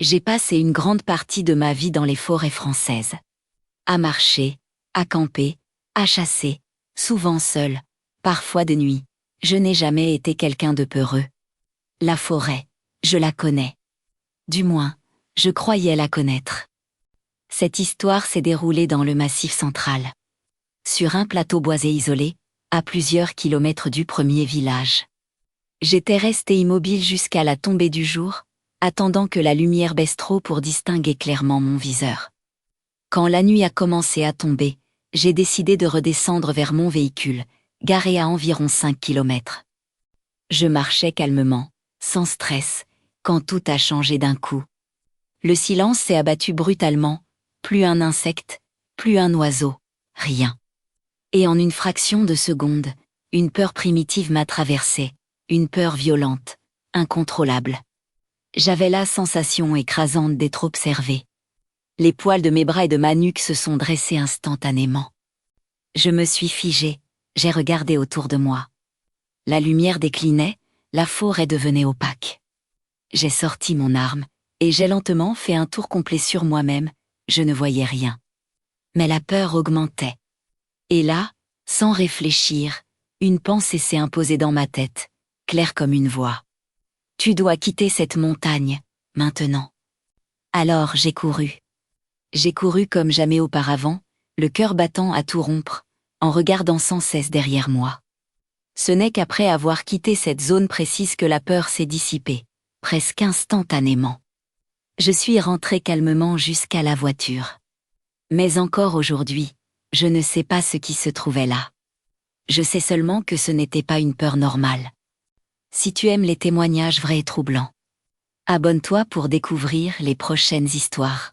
J'ai passé une grande partie de ma vie dans les forêts françaises. À marcher, à camper, à chasser, souvent seul, parfois de nuit. Je n'ai jamais été quelqu'un de peureux. La forêt, je la connais. Du moins, je croyais la connaître. Cette histoire s'est déroulée dans le Massif central. Sur un plateau boisé isolé, à plusieurs kilomètres du premier village. J'étais resté immobile jusqu'à la tombée du jour, attendant que la lumière baisse trop pour distinguer clairement mon viseur. Quand la nuit a commencé à tomber, j'ai décidé de redescendre vers mon véhicule, garé à environ 5 kilomètres. Je marchais calmement, sans stress, quand tout a changé d'un coup. Le silence s'est abattu brutalement, plus un insecte, plus un oiseau, rien. Et en une fraction de seconde, une peur primitive m'a traversé, une peur violente, incontrôlable. J'avais la sensation écrasante d'être observé. Les poils de mes bras et de ma nuque se sont dressés instantanément. Je me suis figé, j'ai regardé autour de moi. La lumière déclinait, la forêt devenait opaque. J'ai sorti mon arme, et j'ai lentement fait un tour complet sur moi-même, je ne voyais rien. Mais la peur augmentait. Et là, sans réfléchir, une pensée s'est imposée dans ma tête, claire comme une voix. Tu dois quitter cette montagne, maintenant. Alors j'ai couru. J'ai couru comme jamais auparavant, le cœur battant à tout rompre, en regardant sans cesse derrière moi. Ce n'est qu'après avoir quitté cette zone précise que la peur s'est dissipée, presque instantanément. Je suis rentré calmement jusqu'à la voiture. Mais encore aujourd'hui, je ne sais pas ce qui se trouvait là. Je sais seulement que ce n'était pas une peur normale. Si tu aimes les témoignages vrais et troublants, abonne-toi pour découvrir les prochaines histoires.